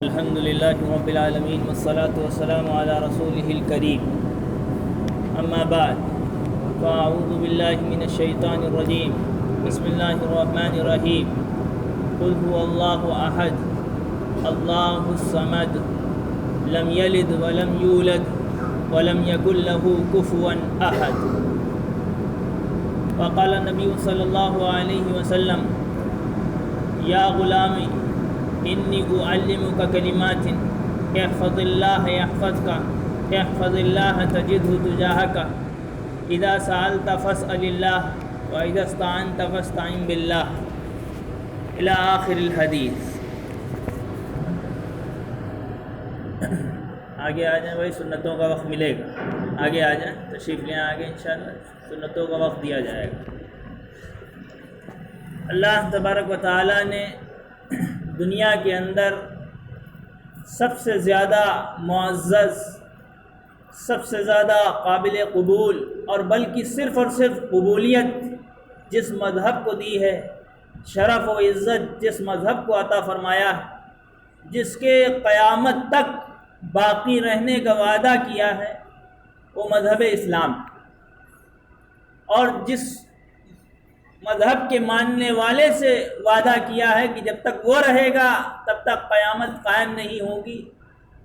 الحمد للہ رب العالمین والصلاة والسلام علی رسولہ الکریم اما بعد فاعوذ باللہ من الشیطان الرجیم بسم اللہ الرحمن الرحیم قل هو اللہ احد اللہ الصمد لم یلد ولم یولد ولم یکن له کفوا احد وقال النبی صلی اللہ علیہ وسلم یا غلامی انی اعلمک کلمات احفظ اللہ یحفظک احفظ اللہ تجدہ تجاہک اذا سألت فاسأل اللہ واذا استعنت فاستعن باللہ الی آخر الحدیث۔ آگے آ جائیں بھائی، سنتوں کا وقت ملے گا، آگے آ جائیں، تشریف لیں آگے انشاءاللہ، سنتوں کا وقت دیا جائے گا۔ اللہ تبارک و تعالیٰ نے دنیا کے اندر سب سے زیادہ معزز، سب سے زیادہ قابل قبول اور بلکہ صرف اور صرف قبولیت جس مذہب کو دی ہے، شرف و عزت جس مذہب کو عطا فرمایا ہے، جس کے قیامت تک باقی رہنے کا وعدہ کیا ہے، وہ مذہب اسلام، اور جس مذہب کے ماننے والے سے وعدہ کیا ہے کہ جب تک وہ رہے گا تب تک قیامت قائم نہیں ہوگی،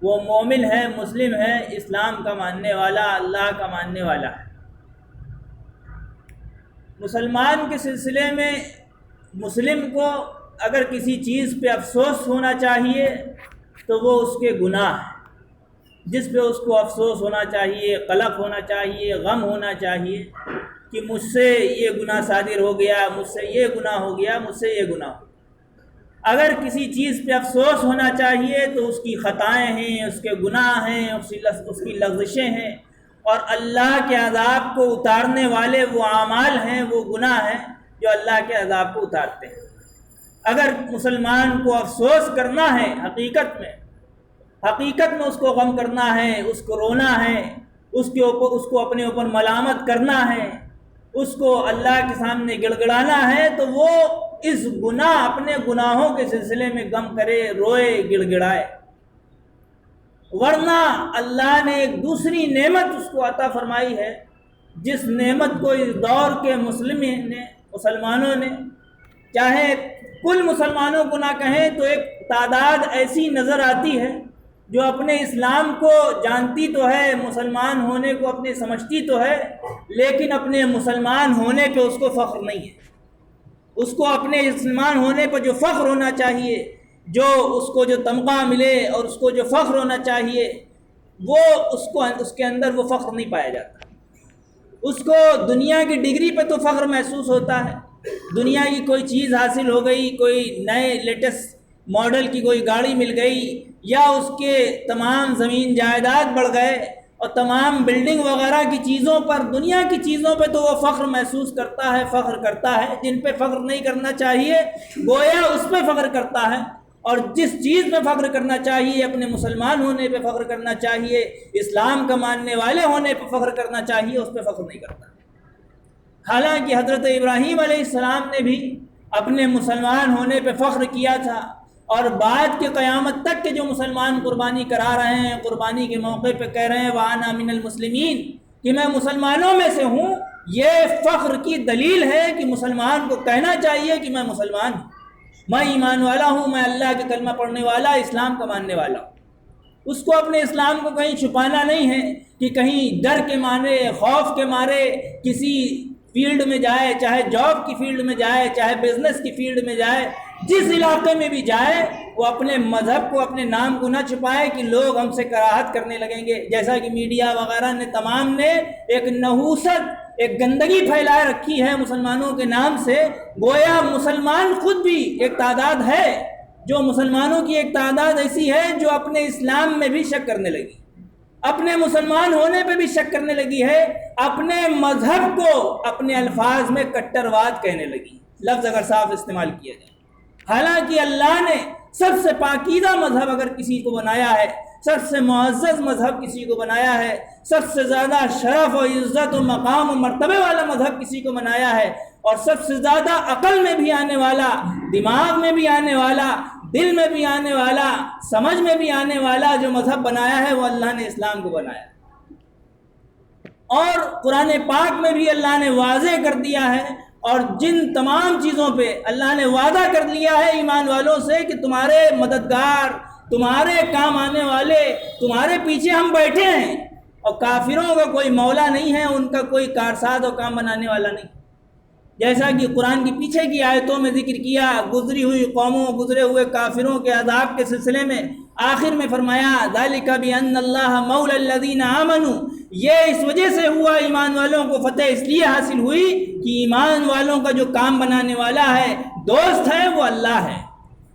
وہ مومن ہے، مسلم ہے، اسلام کا ماننے والا، اللہ کا ماننے والا ہے۔ مسلمان کے سلسلے میں مسلم کو اگر کسی چیز پہ افسوس ہونا چاہیے تو وہ اس کے گناہ ہے، جس پہ اس کو افسوس ہونا چاہیے، قلق ہونا چاہیے، غم ہونا چاہیے کہ مجھ سے یہ گناہ صادر ہو گیا، مجھ سے یہ گناہ ہو گیا، مجھ سے یہ گناہ ہو گیا۔ اگر کسی چیز پہ افسوس ہونا چاہیے تو اس کی خطائیں ہیں، اس کے گناہ ہیں، اس کی لغزشیں ہیں، اور اللہ کے عذاب کو اتارنے والے وہ اعمال ہیں، وہ گناہ ہیں جو اللہ کے عذاب کو اتارتے ہیں۔ اگر مسلمان کو افسوس کرنا ہے حقیقت میں اس کو غم کرنا ہے، اس کو رونا ہے، اس کو اپنے اوپر ملامت کرنا ہے، اس کو اللہ کے سامنے گڑگڑانا ہے، تو وہ اس اپنے گناہوں کے سلسلے میں غم کرے، روئے، گڑگڑائے۔ ورنہ اللہ نے ایک دوسری نعمت اس کو عطا فرمائی ہے، جس نعمت کو اس دور کے مسلمانوں نے، چاہے کل مسلمانوں کو نہ کہیں تو ایک تعداد ایسی نظر آتی ہے جو اپنے اسلام کو جانتی تو ہے، مسلمان ہونے کو اپنے سمجھتی تو ہے، لیکن اپنے مسلمان ہونے پہ اس کو فخر نہیں ہے۔ اس کو اپنے مسلمان ہونے پر جو فخر ہونا چاہیے، جو اس کو جو تمغہ ملے اور اس کو جو فخر ہونا چاہیے، وہ اس کے اندر وہ فخر نہیں پایا جاتا۔ اس کو دنیا کی ڈگری پہ تو فخر محسوس ہوتا ہے، دنیا کی کوئی چیز حاصل ہو گئی، کوئی نئے لیٹسٹ ماڈل کی کوئی گاڑی مل گئی، یا اس کے تمام زمین جائیداد بڑھ گئے، اور تمام بلڈنگ وغیرہ کی چیزوں پر، دنیا کی چیزوں پہ تو وہ فخر محسوس کرتا ہے، فخر کرتا ہے۔ جن پہ فخر نہیں کرنا چاہیے گویا اس پہ فخر کرتا ہے، اور جس چیز پہ فخر کرنا چاہیے، اپنے مسلمان ہونے پہ فخر کرنا چاہیے، اسلام کا ماننے والے ہونے پہ فخر کرنا چاہیے، اس پہ فخر نہیں کرتا۔ حالانکہ حضرت ابراہیم علیہ السلام نے بھی اپنے مسلمان ہونے پہ فخر کیا تھا، اور بعد کے قیامت تک کے جو مسلمان قربانی کرا رہے ہیں، قربانی کے موقع پہ کہہ رہے ہیں وَأَنَا مِنَ الْمُسْلِمِينَ، کہ میں مسلمانوں میں سے ہوں، یہ فخر کی دلیل ہے کہ مسلمان کو کہنا چاہیے کہ میں مسلمان ہوں، میں ایمان والا ہوں، میں اللہ کے کلمہ پڑھنے والا، اسلام کا ماننے والا ہوں۔ اس کو اپنے اسلام کو کہیں چھپانا نہیں ہے کہ کہیں ڈر کے مارے، خوف کے مارے کسی فیلڈ میں جائے، چاہے جاب کی فیلڈ میں جائے، چاہے بزنس کی فیلڈ میں جائے، جس علاقے میں بھی جائے، وہ اپنے مذہب کو، اپنے نام کو نہ چھپائے کہ لوگ ہم سے کراہت کرنے لگیں گے۔ جیسا کہ میڈیا وغیرہ نے تمام نے ایک نحوست، ایک گندگی پھیلائے رکھی ہے مسلمانوں کے نام سے، گویا مسلمان خود بھی ایک تعداد ہے، جو مسلمانوں کی ایک تعداد ایسی ہے جو اپنے اسلام میں بھی شک کرنے لگی، اپنے مسلمان ہونے پہ بھی شک کرنے لگی ہے، اپنے مذہب کو اپنے الفاظ میں کٹرواد کہنے لگی، لفظ اگر صاف استعمال کیا جائے۔ حالانکہ اللہ نے سب سے پاکیزہ مذہب اگر کسی کو بنایا ہے، سب سے معزز مذہب کسی کو بنایا ہے، سب سے زیادہ شرف و عزت و مقام و مرتبے والا مذہب کسی کو بنایا ہے، اور سب سے زیادہ عقل میں بھی آنے والا، دماغ میں بھی آنے والا، دل میں بھی آنے والا، سمجھ میں بھی آنے والا جو مذہب بنایا ہے وہ اللہ نے اسلام کو بنایا، اور قرآن پاک میں بھی اللہ نے واضح کر دیا ہے، اور جن تمام چیزوں پہ اللہ نے وعدہ کر لیا ہے ایمان والوں سے کہ تمہارے مددگار، تمہارے کام آنے والے، تمہارے پیچھے ہم بیٹھے ہیں، اور کافروں کا کوئی مولا نہیں ہے، ان کا کوئی کارساز اور کام بنانے والا نہیں، جیسا کہ قرآن کی پیچھے کی آیتوں میں ذکر کیا، گزری ہوئی قوموں، گزرے ہوئے کافروں کے عذاب کے سلسلے میں آخر میں فرمایا ذالک بان اللہ مولا الذین آمنوا، یہ اس وجہ سے ہوا ایمان والوں کو فتح اس لیے حاصل ہوئی کہ ایمان والوں کا جو کام بنانے والا ہے، دوست ہے، وہ اللہ ہے،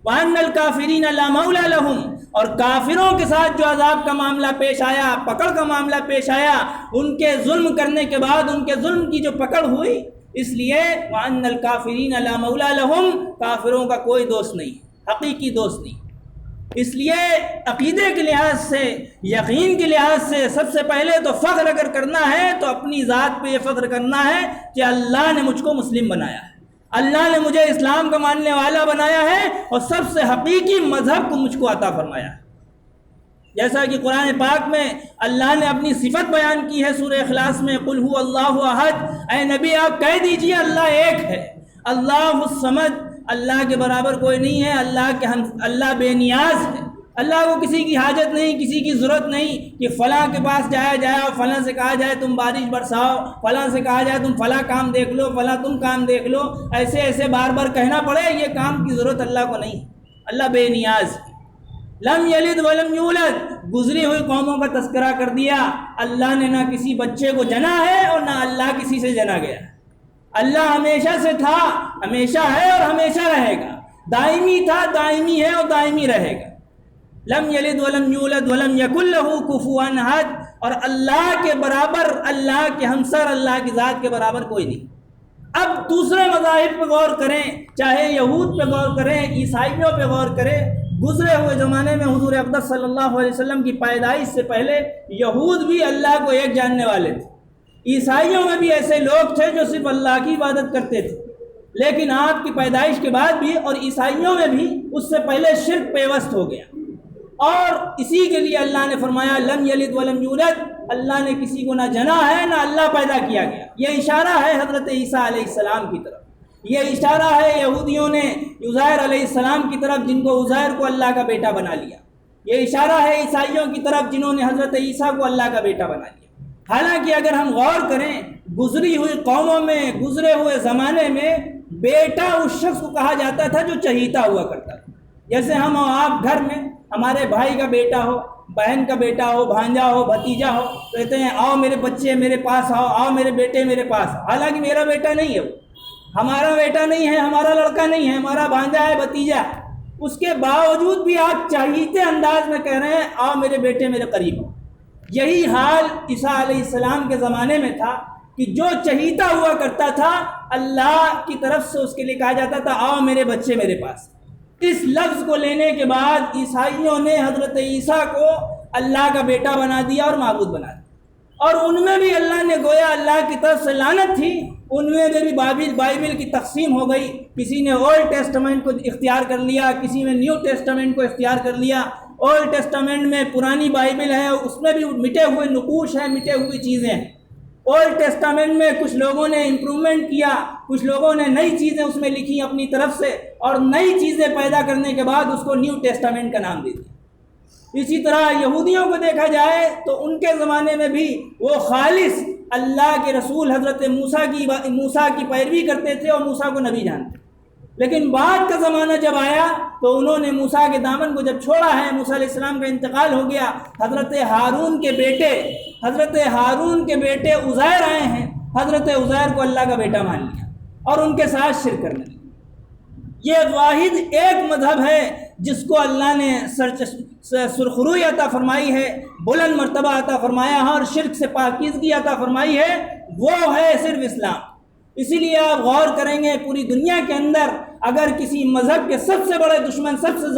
وان الکافرین لا مولا لہم، اور کافروں کے ساتھ جو عذاب کا معاملہ پیش آیا، پکڑ کا معاملہ پیش آیا، ان کے ظلم کرنے کے بعد ان کے ظلم کی جو پکڑ ہوئی، اس لیے وَأَنَّ الْكَافِرِينَ لَا مَوْلَى لَهُمْ، کافروں کا کوئی دوست نہیں، حقیقی دوست نہیں۔ اس لیے عقیدے کے لحاظ سے، یقین کے لحاظ سے سب سے پہلے تو فخر اگر کرنا ہے تو اپنی ذات پہ یہ فخر کرنا ہے کہ اللہ نے مجھ کو مسلم بنایا ہے، اللہ نے مجھے اسلام کا ماننے والا بنایا ہے، اور سب سے حقیقی مذہب کو مجھ کو عطا فرمایا ہے۔ جیسا کہ قرآن پاک میں اللہ نے اپنی صفت بیان کی ہے سورہ اخلاص میں، قل هو اللہ احد، اے نبی آپ کہہ دیجئے اللہ ایک ہے، اللہ الصمد، اللہ کے برابر کوئی نہیں ہے، اللہ بے نیاز ہے، اللہ کو کسی کی حاجت نہیں، کسی کی ضرورت نہیں کہ فلاں کے پاس جایا جائے اور فلاں سے کہا جائے تم بارش برساؤ، فلاں سے کہا جائے تم فلاں کام دیکھ لو، فلاں تم کام دیکھ لو، ایسے بار بار کہنا پڑے، یہ کام کی ضرورت اللہ کو نہیں، اللہ بے نیاز ہے۔ لم یلد ولم یولد، گزری ہوئی قوموں کا تذکرہ کر دیا، اللہ نے نہ کسی بچے کو جنا ہے اور نہ اللہ کسی سے جنا گیا، اللہ ہمیشہ سے تھا، ہمیشہ ہے اور ہمیشہ رہے گا، دائمی تھا، دائمی ہے اور دائمی رہے گا۔ لم یلد ولم یولد ولم یکن لہ کفوا احد، اور اللہ کے برابر، اللہ کے ہمسر، اللہ کی ذات کے برابر کوئی نہیں۔ اب دوسرے مذاہب پہ غور کریں، چاہے یہود پہ غور کریں، عیسائیوں پہ غور کریں، گزرے ہوئے زمانے میں حضور اقدس صلی اللہ علیہ وسلم کی پیدائش سے پہلے یہود بھی اللہ کو ایک جاننے والے تھے، عیسائیوں میں بھی ایسے لوگ تھے جو صرف اللہ کی عبادت کرتے تھے، لیکن آپ کی پیدائش کے بعد بھی اور عیسائیوں میں بھی اس سے پہلے شرک پیوست ہو گیا، اور اسی کے لیے اللہ نے فرمایا لم یلد ولم یولد، اللہ نے کسی کو نہ جنا ہے نہ اللہ پیدا کیا گیا۔ یہ اشارہ ہے حضرت عیسیٰ علیہ السلام کی طرف، یہ اشارہ ہے یہودیوں نے عزیر علیہ السلام کی طرف جن کو عزیر کو اللہ کا بیٹا بنا لیا، یہ اشارہ ہے عیسائیوں کی طرف جنہوں نے حضرت عیسیٰ کو اللہ کا بیٹا بنا لیا۔ حالانکہ اگر ہم غور کریں، گزری ہوئی قوموں میں، گزرے ہوئے زمانے میں بیٹا اس شخص کو کہا جاتا تھا جو چہیتا ہوا کرتا تھا۔ جیسے ہم اور آپ گھر میں ہمارے بھائی کا بیٹا ہو، بہن کا بیٹا ہو، بھانجا ہو، بھتیجا ہو، کہتے ہیں آؤ میرے بچے میرے پاس آؤ، آؤ میرے بیٹے میرے پاس آؤ، حالانکہ میرا بیٹا نہیں ہے، وہ ہمارا بیٹا نہیں ہے، ہمارا لڑکا نہیں ہے، ہمارا بھانجا ہے، بھتیجا، اس کے باوجود بھی آپ چہیتے انداز میں کہہ رہے ہیں آؤ میرے بیٹے میرے قریب ہو۔ یہی حال عیسیٰ علیہ السلام کے زمانے میں تھا کہ جو چہیتا ہوا کرتا تھا اللہ کی طرف سے اس کے لیے کہا جاتا تھا آؤ میرے بچے میرے پاس۔ اس لفظ کو لینے کے بعد عیسائیوں نے حضرت عیسیٰ کو اللہ کا بیٹا بنا دیا اور معبود بنا دیا، اور ان میں بھی اللہ نے گویا اللہ کی طرف سے لعنت تھی، ان میں بھی بائبل کی تقسیم ہو گئی، کسی نے اولڈ ٹیسٹمنٹ کو اختیار کر لیا، کسی نے نیو ٹیسٹمنٹ کو اختیار کر لیا۔ اولڈ ٹیسٹمنٹ میں پرانی بائبل ہے، اس میں بھی مٹے ہوئے نقوش ہیں، مٹے ہوئی چیزیں ہیں۔ اولڈ ٹیسٹمنٹ میں کچھ لوگوں نے امپرومنٹ کیا، کچھ لوگوں نے نئی چیزیں اس میں لکھی اپنی طرف سے، اور نئی چیزیں پیدا کرنے کے بعد اس کو نیو ٹیسٹمنٹ کا نام دے دیا۔ اسی طرح یہودیوں کو دیکھا جائے تو ان کے زمانے میں بھی وہ خالص اللہ کے رسول حضرت موسیٰ کی پیروی کرتے تھے اور موسیٰ کو نبی جانتے، لیکن بعد کا زمانہ جب آیا تو انہوں نے موسیٰ کے دامن کو جب چھوڑا ہے، موسیٰ علیہ السلام کا انتقال ہو گیا، حضرت ہارون کے بیٹے عزیر آئے ہیں، حضرت عزیر کو اللہ کا بیٹا مان لیا اور ان کے ساتھ شرک کرنے لگے۔ یہ واحد ایک مذہب ہے جس کو اللہ نے سرخروئی عطا فرمائی ہے، بلند مرتبہ عطا فرمایا ہے اور شرک سے پاکیزگی عطا فرمائی ہے، وہ ہے صرف اسلام۔ اسی لیے آپ غور کریں گے پوری دنیا کے اندر اگر کسی مذہب کے سب سے بڑے دشمن، سب سے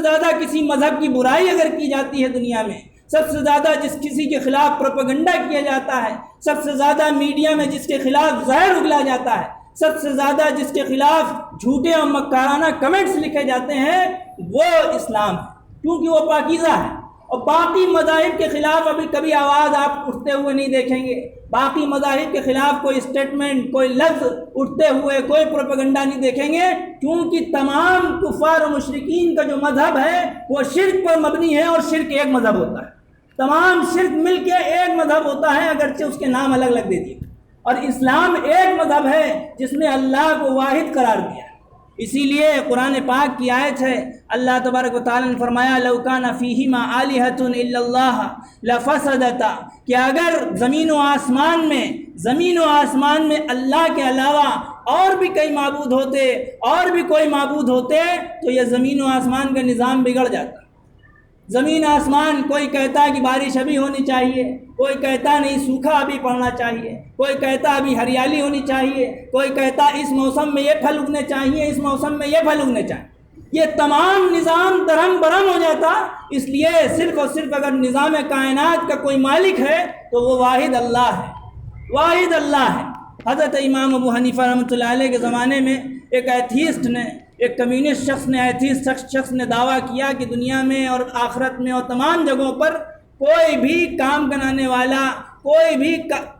زیادہ کسی مذہب کی برائی اگر کی جاتی ہے دنیا میں، سب سے زیادہ کسی کے خلاف پروپیگنڈا کیا جاتا ہے، سب سے زیادہ میڈیا میں جس کے خلاف زہر اگلا جاتا ہے، سب سے زیادہ جس کے خلاف جھوٹے اور مکارانہ کمنٹس لکھے جاتے ہیں وہ اسلام ہے، کیونکہ وہ پاکیزہ ہے۔ اور باقی مذاہب کے خلاف ابھی کبھی آواز آپ اٹھتے ہوئے نہیں دیکھیں گے، باقی مذاہب کے خلاف کوئی اسٹیٹمنٹ، کوئی لفظ اٹھتے ہوئے، کوئی پروپیگنڈا نہیں دیکھیں گے، کیونکہ تمام کفار و مشرکین کا جو مذہب ہے وہ شرک پر مبنی ہے، اور شرک ایک مذہب ہوتا ہے۔ تمام شرک مل کے ایک مذہب ہوتا ہے، اگرچہ اس کے نام الگ الگ دے دیے، اور اسلام ایک مذہب ہے جس نے اللہ کو واحد قرار دیا۔ اسی لیے قرآن پاک کی آیت ہے، اللہ تبارک و تعالیٰ نے فرمایا لو کان فیہما آلہۃ الا اللہ لفسدتا، کہ اگر زمین و آسمان میں اللہ کے علاوہ اور بھی کئی معبود ہوتے، اور بھی کوئی معبود ہوتے، تو یہ زمین و آسمان کا نظام بگڑ جاتا۔ زمین آسمان، کوئی کہتا ہے کہ بارش ابھی ہونی چاہیے، کوئی کہتا نہیں سوکھا ابھی پڑنا چاہیے، کوئی کہتا ابھی ہریالی ہونی چاہیے، کوئی کہتا اس موسم میں یہ پھل اگنے چاہیے، اس موسم میں یہ پھل اگنے چاہیے۔ یہ تمام نظام درہم برہم ہو جاتا۔ اس لیے صرف اور صرف اگر نظام کائنات کا کوئی مالک ہے تو وہ واحد اللہ ہے، واحد اللہ ہے۔ حضرت امام ابو حنیفہ رحمۃ اللہ علیہ کے زمانے میں ایک ایتھیسٹ نے، ایک کمیونسٹ شخص نے دعویٰ کیا کہ دنیا میں اور آخرت میں اور تمام جگہوں پر کوئی بھی کام بنانے والا، کوئی بھی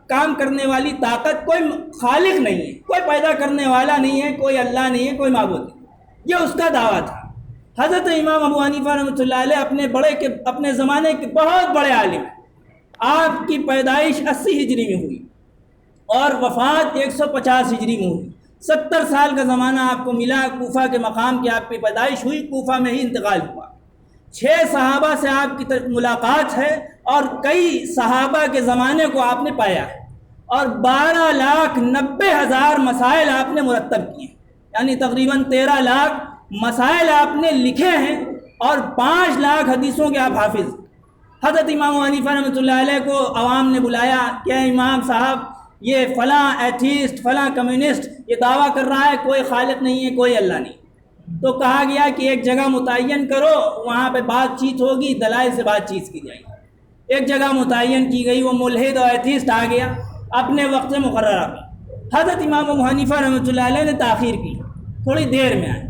کام کرنے والی طاقت، کوئی خالق نہیں ہے، کوئی پیدا کرنے والا نہیں ہے، کوئی اللہ نہیں ہے، کوئی معبود نہیں۔ یہ اس کا دعویٰ تھا۔ حضرت امام ابو حنیفہ رحمۃ اللہ علیہ اپنے زمانے کے بہت بڑے عالم ہیں۔ آپ کی پیدائش 80 ہجری میں ہوئی اور وفات 150 ہجری میں ہوئی۔ 70 سال کا زمانہ آپ کو ملا کوفہ کے مقام کی آپ کی پیدائش ہوئی، کوفہ میں ہی انتقال ہوا۔ 6 صحابہ سے آپ کی ملاقات ہے، اور کئی صحابہ کے زمانے کو آپ نے پایا ہے، اور 12,90,000 مسائل آپ نے مرتب کیے ہیں، یعنی تقریباً 13 لاکھ مسائل آپ نے لکھے ہیں، اور 5 لاکھ حدیثوں کے آپ حافظ۔ حضرت امام حنیفہ رحمۃ اللہ علیہ کو عوام نے بلایا کہ امام صاحب، یہ فلاں ایتھیسٹ، فلاں کمیونسٹ یہ دعویٰ کر رہا ہے کوئی خالق نہیں ہے، کوئی اللہ نہیں۔ تو کہا گیا کہ ایک جگہ متعین کرو، وہاں پہ بات چیت ہوگی، دلائل سے بات چیت کی جائے گی۔ ایک جگہ متعین کی گئی، وہ ملحد اور ایتھیسٹ آ گیا اپنے وقت مقررہ پہ۔ حضرت امام ابو حنیفہ رحمۃ اللہ علیہ نے تاخیر کی، تھوڑی دیر میں آئے۔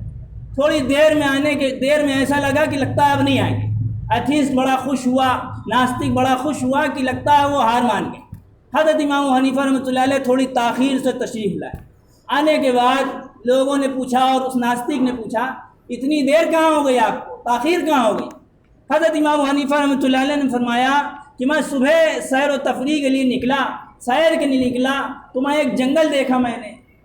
تھوڑی دیر میں آنے کے دیر میں ایسا لگا کہ لگتا ہے اب نہیں آئیں گے۔ ایتھیسٹ بڑا خوش ہوا، ناستک بڑا خوش ہوا کہ لگتا ہے وہ ہار مان گئے۔ حضرت امام حنیفہ رحمۃ اللہ علیہ تھوڑی تاخیر سے تشریف لائے۔ آنے کے بعد لوگوں نے پوچھا، اور اس ناستک نے پوچھا اتنی دیر کہاں ہو گئی، آپ کو تاخیر کہاں ہو گئی؟ حضرت امام حنیفہ رحمۃ اللہ علیہ نے فرمایا کہ میں صبح سیر و تفریح کے لیے نکلا، سیر کے لیے نکلا تو میں ایک جنگل دیکھا،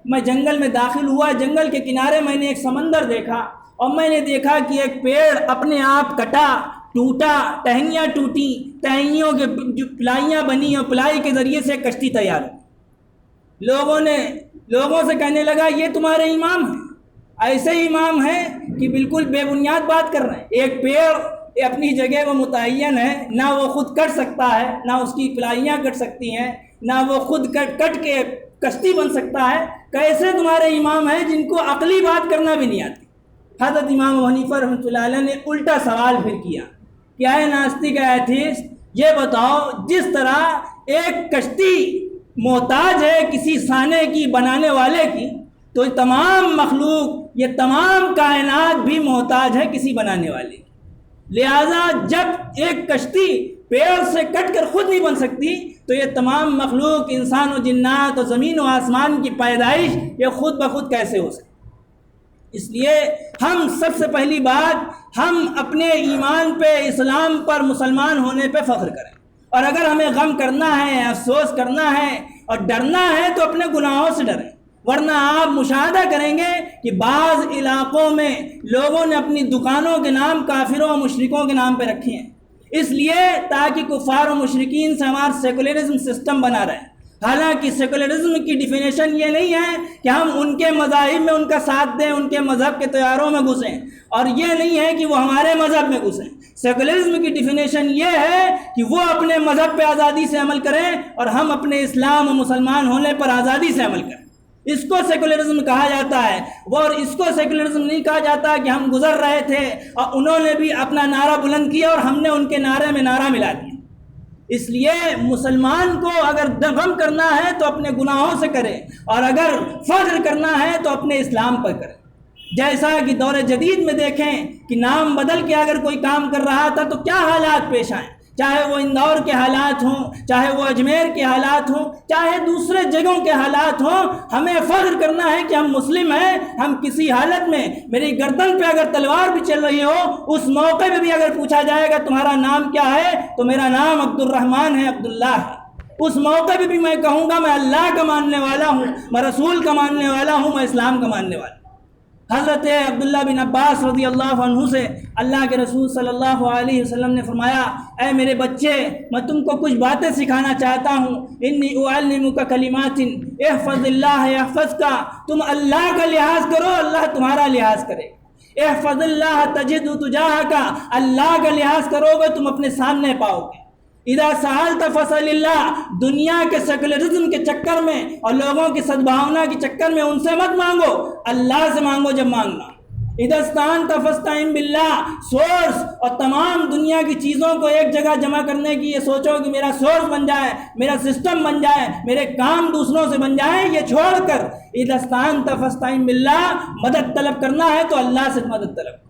میں جنگل میں داخل ہوا، جنگل کے کنارے میں نے ایک سمندر دیکھا، اور میں نے دیکھا کہ ایک پیڑ اپنے آپ کٹا، ٹوٹا، ٹہنیاں ٹوٹی، ٹہنیوں کے جو پلائیاں بنی اور پلائی کے ذریعے سے کشتی تیار ہوئی۔ لوگوں سے کہنے لگا یہ تمہارے امام ہیں؟ ایسے امام ہیں کہ بالکل بے بنیاد بات کر رہے ہیں۔ ایک پیڑ اپنی جگہ وہ متعین ہے، نہ وہ خود کٹ سکتا ہے، نہ اس کی پلائیاں کٹ سکتی ہیں، نہ وہ خود کٹ کے کشتی بن سکتا ہے، کیسے تمہارے امام ہیں جن کو عقلی بات کرنا بھی نہیں آتی؟ حضرت امام حنیفہ رحمۃ اللہ علیہ نے الٹا سوال پھر کیا کہ اے ناستک ایتھیسٹ، یہ بتاؤ جس طرح ایک کشتی محتاج ہے کسی سانے کی بنانے والے کی، تو تمام مخلوق، یہ تمام کائنات بھی محتاج ہے کسی بنانے والے کی۔ لہذا جب ایک کشتی پیڑ سے کٹ کر خود نہیں بن سکتی، تو یہ تمام مخلوق، انسان و جنات اور زمین و آسمان کی پیدائش یہ خود بخود کیسے ہو سکتی؟ اس لیے ہم سب سے پہلی بات، ہم اپنے ایمان پہ، اسلام پر، مسلمان ہونے پہ فخر کریں، اور اگر ہمیں غم کرنا ہے، افسوس کرنا ہے اور ڈرنا ہے تو اپنے گناہوں سے ڈریں، ورنہ آپ مشاہدہ کریں گے کہ بعض علاقوں میں لوگوں نے اپنی دکانوں کے نام کافروں اور مشرکوں کے نام پہ رکھے ہیں، اس لیے تاکہ کفار و مشرکین سے ہمارا سیکولرزم سسٹم بنا رہے۔ حالانکہ سیکولرزم کی ڈیفینیشن یہ نہیں ہے کہ ہم ان کے مذاہب میں ان کا ساتھ دیں، ان کے مذہب کے تیاروں میں گھسیں، اور یہ نہیں ہے کہ وہ ہمارے مذہب میں گھسیں۔ سیکولرزم کی ڈیفینیشن یہ ہے کہ وہ اپنے مذہب پہ آزادی سے عمل کریں، اور ہم اپنے اسلام و مسلمان ہونے پر آزادی سے عمل کریں۔ اس کو سیکولرزم کہا جاتا ہے، اور اس کو سیکولرزم نہیں کہا جاتا کہ ہم گزر رہے تھے اور انہوں نے بھی اپنا نعرہ بلند کیا اور ہم نے ان کے نعرے میں نعرہ ملا دیا۔ اس لیے مسلمان کو اگر غم کرنا ہے تو اپنے گناہوں سے کرے، اور اگر فخر کرنا ہے تو اپنے اسلام پر کرے۔ جیسا کہ دور جدید میں دیکھیں کہ نام بدل کے اگر کوئی کام کر رہا تھا تو کیا حالات پیش آئیں، چاہے وہ اندور کے حالات ہوں، چاہے وہ اجمیر کے حالات ہوں، چاہے دوسرے جگہوں کے حالات ہوں، ہمیں فخر کرنا ہے کہ ہم مسلم ہیں۔ ہم کسی حالت میں، میری گردن پہ اگر تلوار بھی چل رہی ہو، اس موقع پہ بھی اگر پوچھا جائے گا تمہارا نام کیا ہے تو میرا نام عبد الرحمن ہے، عبداللہ ہے، اس موقع پہ بھی میں کہوں گا میں اللہ کا ماننے والا ہوں، میں رسول کا ماننے والا ہوں، میں اسلام کا ماننے والا ہوں۔ حضرت عبداللہ بن عباس رضی اللہ عنہ سے اللہ کے رسول صلی اللہ علیہ وسلم نے فرمایا، اے میرے بچے، میں تم کو کچھ باتیں سکھانا چاہتا ہوں۔ انی اعلمک کلمات احفظ اللہ یحفظک، تم اللہ کا لحاظ کرو، اللہ تمہارا لحاظ کرے۔ احفظ اللہ تجد تجاہک، اللہ کا لحاظ کرو گے تم اپنے سامنے پاؤ گے۔ اذا سألت فسأل اللہ، دنیا کے سیکولرزم کے چکر میں اور لوگوں کی سدبھاونا کے چکر میں ان سے مت مانگو، اللہ سے مانگو جب مانگنا۔ اذا استعنت فاستعن باللہ، سورس اور تمام دنیا کی چیزوں کو ایک جگہ جمع کرنے کی یہ سوچو کہ میرا سورس بن جائے، میرا سسٹم بن جائے، میرے کام دوسروں سے بن جائیں، یہ چھوڑ کر اذا استعنت فاستعن باللہ، مدد طلب کرنا ہے تو اللہ سے مدد طلب۔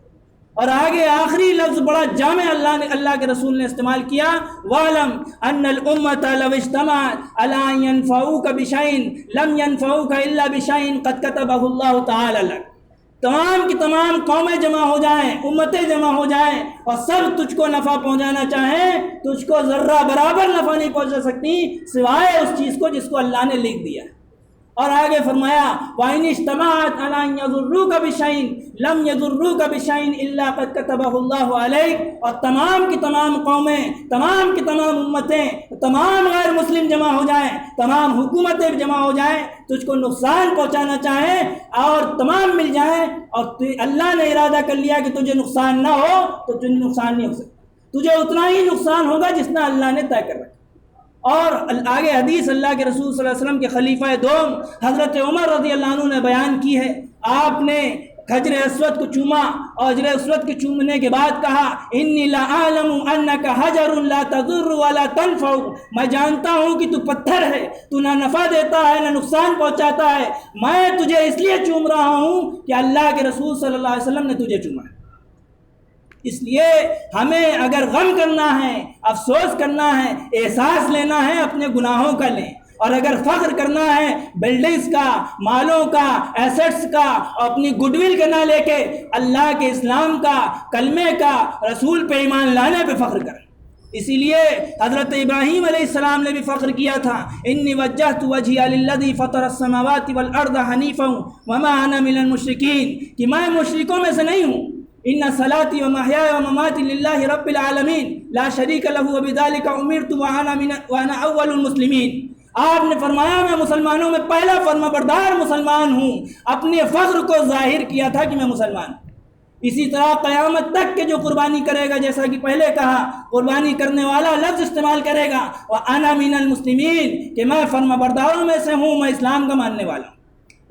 اور آگے آخری لفظ بڑا جامع اللہ کے رسول نے استعمال کیا، وَاعْلَمْ أَنَّ الْأُمَّةَ لَوْ اجْتَمَعَتْ عَلَىٰ أَن يَنفَعُوكَ بِشَيْءٍ لَمْ يَنفَعُوكَ إِلَّا بِشَيْءٍ قَدْ كَتَبَهُ اللَّهُ تَعَالَىٰ لَكَ، تمام کی تمام قومیں جمع ہو جائیں، امتیں جمع ہو جائیں اور سب تجھ کو نفع پہنچانا چاہیں، تجھ کو ذرہ برابر نفع نہیں پہنچا سکتی سوائے اس چیز کو جس کو اللہ نے لکھ دیا ہے۔ اور آگے فرمایا وَإِنِ اجْتَمَعَتْ عَلَىٰ أَن يَضُرُّوكَ بِشَيْءٍ لَمْ يَضُرُّوكَ بِشَيْءٍ إِلَّا قَدْ كَتَبَهُ اللَّهُ عَلَيْكَ، اور تمام کی تمام قومیں، تمام کی تمام امتیں، تمام غیر مسلم جمع ہو جائیں، تمام حکومتیں جمع ہو جائیں، تجھ کو نقصان پہنچانا چاہیں اور تمام مل جائیں، اور اللہ نے ارادہ کر لیا کہ تجھے نقصان نہ ہو تو تجھے نقصان نہیں ہو سکتا، تجھے اتنا ہی نقصان ہوگا جتنا اللہ نے طے کر رکھا۔ اور آگے حدیث اللہ کے رسول صلی اللہ علیہ وسلم کے خلیفہ دوم حضرت عمر رضی اللہ عنہ نے بیان کی ہے، آپ نے حجر اسود کو چوما اور حجر اسود کے چومنے کے بعد کہا انی لأعلم انک حجر لا تضر ولا تنفع، میں جانتا ہوں کہ تو پتھر ہے، تو نہ نفع دیتا ہے نہ نقصان پہنچاتا ہے، میں تجھے اس لیے چوم رہا ہوں کہ اللہ کے رسول صلی اللہ علیہ وسلم نے تجھے چوما ہے۔ اس لیے ہمیں اگر غم کرنا ہے، افسوس کرنا ہے، احساس لینا ہے اپنے گناہوں کا لیں، اور اگر فخر کرنا ہے بلڈنگز کا، مالوں کا، ایسٹس کا، اور اپنی گڈ ول کا نہ لے کے اللہ کے اسلام کا، کلمے کا، رسول پہ ایمان لانے پہ فخر کریں۔ اسی لیے حضرت ابراہیم علیہ السلام نے بھی فخر کیا تھا، انی وجہت وجہی للذی فطر السماوات والارض حنیفا وما انا من المشرکین، کہ میں مشرکوں میں سے نہیں ہوں، ان صلاتی و محیای و مماتی للہ رب العالمین لا شریک لہ وبذالک امرت وانا اول المسلمین۔ آپ نے فرمایا میں مسلمانوں میں پہلا فرما بردار مسلمان ہوں، اپنے فخر کو ظاہر کیا تھا کہ میں مسلمان ہوں۔ اسی طرح قیامت تک کے جو قربانی کرے گا، جیسا کہ پہلے کہا، قربانی کرنے والا لفظ استعمال کرے گا وانا من المسلمین، کہ میں فرما برداروں میں سے ہوں، میں اسلام کا ماننے والا ہوں۔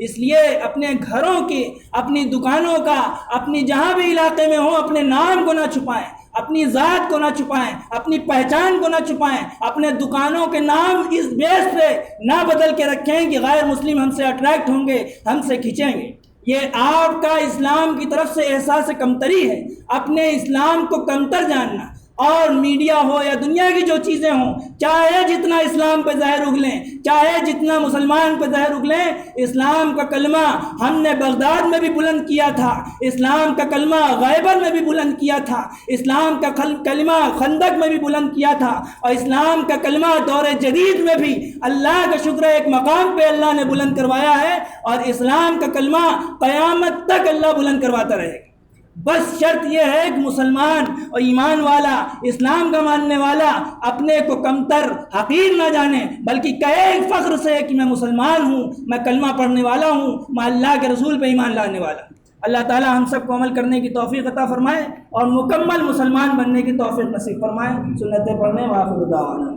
اس لیے اپنے گھروں کی، اپنی دکانوں کا، اپنی جہاں بھی علاقے میں ہوں، اپنے نام کو نہ چھپائیں، اپنی ذات کو نہ چھپائیں، اپنی پہچان کو نہ چھپائیں، اپنے دکانوں کے نام اس بیس پہ نہ بدل کے رکھیں کہ غیر مسلم ہم سے اٹریکٹ ہوں گے، ہم سے کھینچیں گے۔ یہ آپ کا اسلام کی طرف سے احساس کمتری ہے، اپنے اسلام کو کمتر جاننا۔ اور میڈیا ہو یا دنیا کی جو چیزیں ہوں، چاہے جتنا اسلام پہ زہر اگلیں، چاہے جتنا مسلمان پہ زہر اگلیں، اسلام کا کلمہ ہم نے بغداد میں بھی بلند کیا تھا، اسلام کا کلمہ غیبر میں بھی بلند کیا تھا، اسلام کا کلمہ خندق میں بھی بلند کیا تھا، اور اسلام کا کلمہ دور جدید میں بھی اللہ کا شکر ہے ایک مقام پہ اللہ نے بلند کروایا ہے، اور اسلام کا کلمہ قیامت تک اللہ بلند کرواتا رہے گا۔ بس شرط یہ ہے کہ مسلمان اور ایمان والا، اسلام کا ماننے والا اپنے کو کمتر، حقیر نہ جانے، بلکہ کہے فخر سے کہ میں مسلمان ہوں، میں کلمہ پڑھنے والا ہوں، میں اللہ کے رسول پہ ایمان لانے والا ہوں۔ اللہ تعالی ہم سب کو عمل کرنے کی توفیق عطا فرمائے اور مکمل مسلمان بننے کی توفیق نصیب فرمائے۔ سنتیں پڑھنے، وآخر دعوانا۔